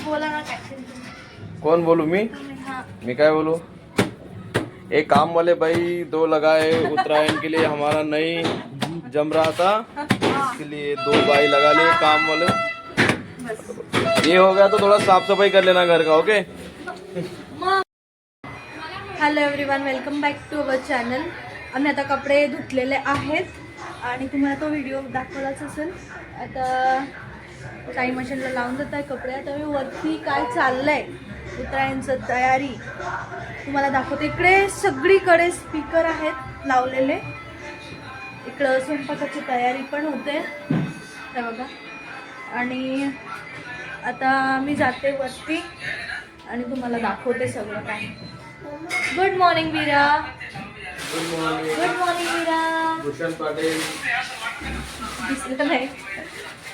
बोला ना काय. कौन बोलूं मैं क्या बोलूं? एक काम वाले भाई 2 लगाए उत्तरायण के लिए, हमारा नहीं जम रहा था इसके लिए 2 भाई लगा लिए काम वाले। ये हो गया तो थोड़ा साफ सफाई कर लेना घर का, okay? Hello everyone, welcome back to our channel. आम्ही आता कपडे धुतलेले आहेत आणि तुम्हाला तो व्हिडिओ दाखवलाच असेल. आता काही मशीनला लावून देत आहे कपडे. आता मी वरती काय चाललंय उत्तरायणचं तयारी तुम्हाला दाखवते. इकडे सगळीकडे स्पीकर आहेत लावलेले. इकडं स्वयंपाकाची तयारी पण होते हे बघा. आणि आता मी जाते वरती आणि तुम्हाला दाखवते सगळं काय. Good morning Veera. Good morning. Good morning Veera. Bhushan Patil दिसलं नाही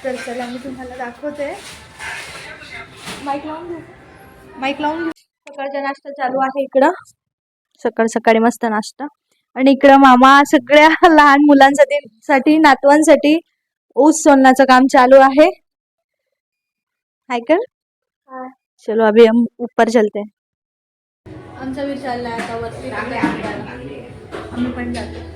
तर चला मी तुम्हाला दाखवते. माईक लावून घेऊ. माईक लावून घेऊ. सकाळचा नाश्ता चालू आहे इकडं. सकाळ सकाळी मस्त नाश्ता. आणि इकडं मामा सगळ्या लहान मुलांसाठी नातवांसाठी ऊस सोलण्याचं काम चालू आहे. हाय कर. चलो अभी हम ऊपर चलते हैं. आमचा वीर चाललाय आता वरती. आम्ही पण जातो.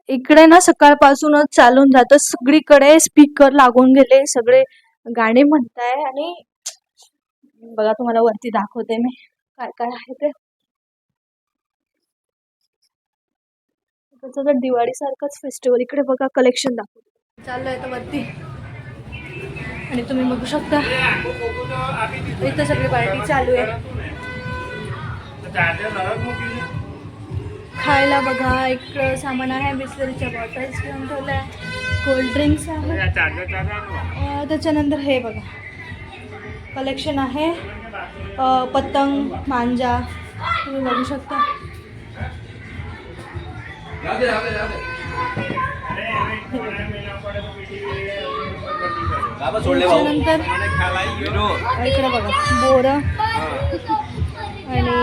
इकडे ना सकाळपासूनच चालून जातं. सगळीकडे स्पीकर लागून गेले, सगळे गाणे म्हणताय. आणि बघा तुम्हाला वरती दाखवते मी काय काय आहे ते. तर दिवाळी सारखंच फेस्टिवल. इकडे बघा कलेक्शन दाखवते. चाललंय तर वरती आणि तुम्ही बघू शकता इथं सगळी पार्टी चालू आहे. खायला बघा इकडं सामान आहे. बिस्लरीच्या बॉटल्स घेऊन ठेवल्या, कोल्ड्रिंक्स आहे. त्याच्यानंतर हे बघा कलेक्शन आहे. पतंग, मांजा तुम्ही बघू शकता. त्याच्यानंतर इकडे बघा बोरं आणि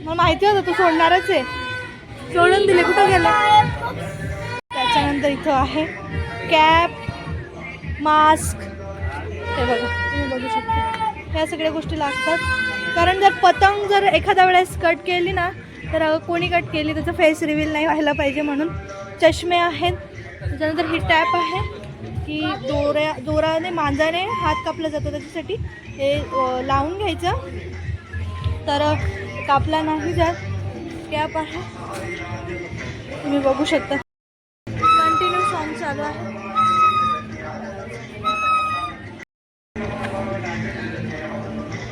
मला माहिती होतं तू सोडणारच आहे. सोडून दिले, कुठं गेला. त्याच्यानंतर इथं आहे कॅप, मास्क. हे बघा तुम्ही बघू शकता. ह्या सगळ्या गोष्टी लागतात. कारण जर पतंग जर एखाद्या वेळेस कट केली ना तर कोणी कट केली त्याचं फेस रिव्हील नाही व्हायला पाहिजे म्हणून चष्मे आहेत. त्याच्यानंतर ही टॅप आहे की दोराने मांजाने हात कापला जातो, त्याच्यासाठी हे लावून घ्यायचं तर कापला नाही जात. कॅप आहे तुम्ही बघू शकता. कंटिन्यू सॉन्ग चालू आहे.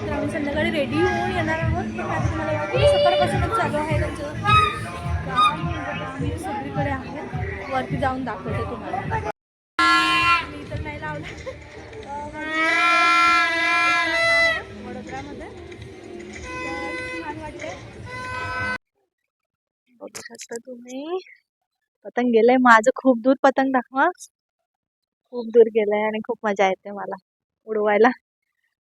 तर आम्ही संध्याकाळी रेडी होऊन येणार आहोत. तुम्हाला सकाळपासूनच चालू आहे त्यांचं काम. सगळीकडे आहे. वरती जाऊन दाखवते तुम्हाला. मी तर नाही लावलं वडोदरामध्ये. छान वाटते. बघू शकता तुम्ही पतंग गेलंय माझं खूप दूर. पतंग दाखवा. खूप दूर गेलंय आणि खूप मजा येते मला उडवायला.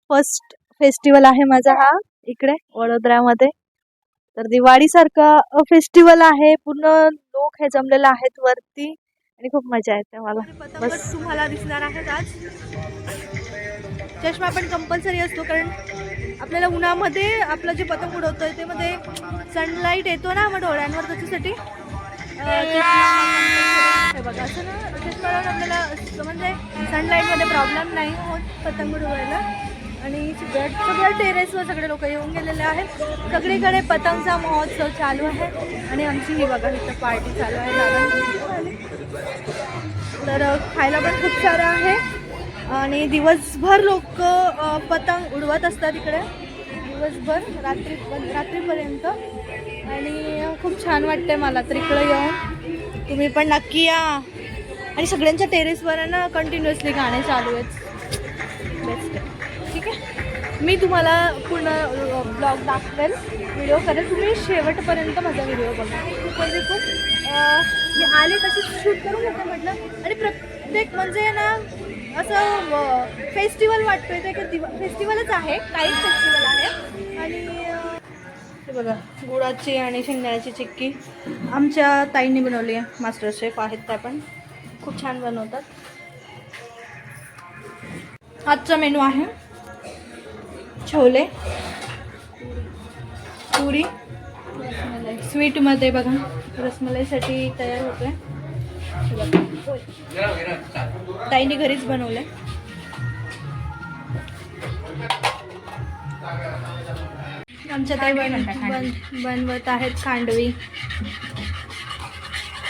फर्स्ट फेस्टिवल आहे माझा हा इकडे वडोदरामध्ये. तर दिवाळी सारखा फेस्टिवल आहे. पूर्ण लोक हे जमलेले आहेत वरती आणि खूप मजा येते मला. बस तुम्हाला दिसणार आहेत आज. चष्मा पण कंपल्सरी असतो कारण आपल्याला उन्हामध्ये आपलं जे पतंग उडवतोय ते मध्ये सनलाईट येतो ना मग डोळ्यांवर, त्याच्यासाठी हे बघा असं ना चष्मा लावून आपल्याला म्हणजे सनलाईटमध्ये प्रॉब्लेम नाही होत पतंग उडवायला. आणि सगळ्या टेरेसवर सगळे लोक येऊन गेलेले आहेत. सगळीकडे पतंगचा महोत्सव चालू आहे. आणि आमची ही बघा इथं पार्टी चालू आहे. तर खायला पण खूप सारं आहे. आणि दिवसभर लोक पतंग उडवत असतात इकडे दिवसभर रात्रीपर्यंत. आणि खूप छान वाटते मला तर इकडे येऊन. तुम्ही पण नक्की या. आणि सगळ्यांच्या टेरेसवर ना कंटिन्युअसली गाणे चालू आहेत. बेस्ट आहे. ठीक आहे, मी तुम्हाला पूर्ण ब्लॉग दाखवेल, व्हिडिओ करेल. तुम्ही शेवटपर्यंत माझा व्हिडिओ बघा. खूप म्हणजे खूप मी आले तशीच शूट करून घेते म्हटलं. आणि प्रत्येक म्हणजे ना असं फेस्टिवल वाटतोय ते की फेस्टिवलच आहे, काहीच फेस्टिवल आहे. आणि हे बघा गुळाची आणि शेंगदाण्याची चिक्की आमच्या ताईंनी बनवली आहे. मास्टर शेफ आहेत त्या पण खूप छान बनवतात. आजचा मेनू आहे छोले, पुरी, स्वीटमध्ये बघा रसमलाईसाठी तयार होतोय. ताईंनी घरीच बनवलंय. आमच्या ताई बनवत आहेत खांडवी.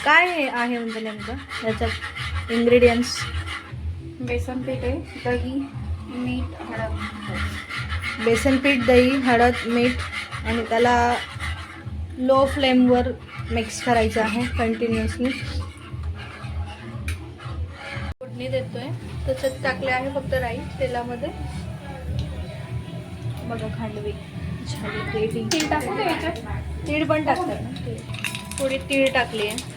काय आहे म्हणजे नेमकं याच्यात इन्ग्रेडियंट्स? बेसन पीठ आहे, दही, मीठ, हळद. बेसन पीठ, दही, हळद, मीठ आणि त्याला लो फ्लेमवर मिक्स करायचं आहे कंटिन्युअसली. फोडणी देतोय, त्याच्यात टाकले आहे फक्त राई तेलामध्ये. बघा खांडवी झाली रेडी. तीळ टाकू का याच्यात? तीळ पण टाकतात ना, तीळ. थोडी तीळ टाकली आहे.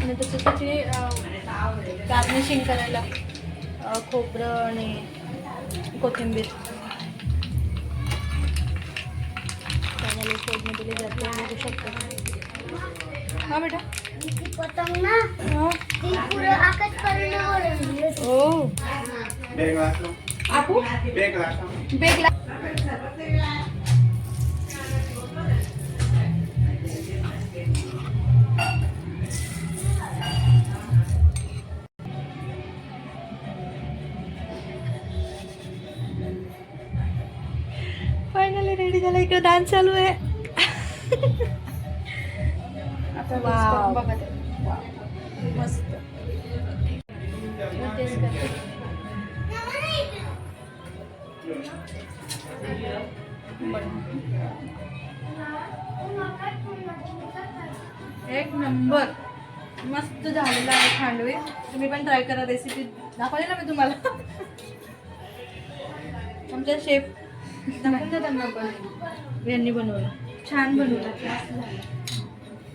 आणि त्याच्यासाठी गार्निशिंग करायला खोबरं आणि कोथिंबीर त्यामध्ये फोडणी दिली जाते. बघू शकतो. हा बेटा पतंग ना हा. ती पुढे आकाश पर्यंत ओ आपू बेग ला. फायनली रेडी झाला. इकडे डान्स चालू आहे. आता वाव. बघा ते. मस्त. टेस्ट करते. एक नंबर मस्त झालेला आहे खांडवी. तुम्ही पण ट्राय करा. रेसिपी दाखवली ना मी तुम्हाला. आमच्या शेफ दाखवून द्या त्यांना पण. यांनी बनवलं छान बनवलं.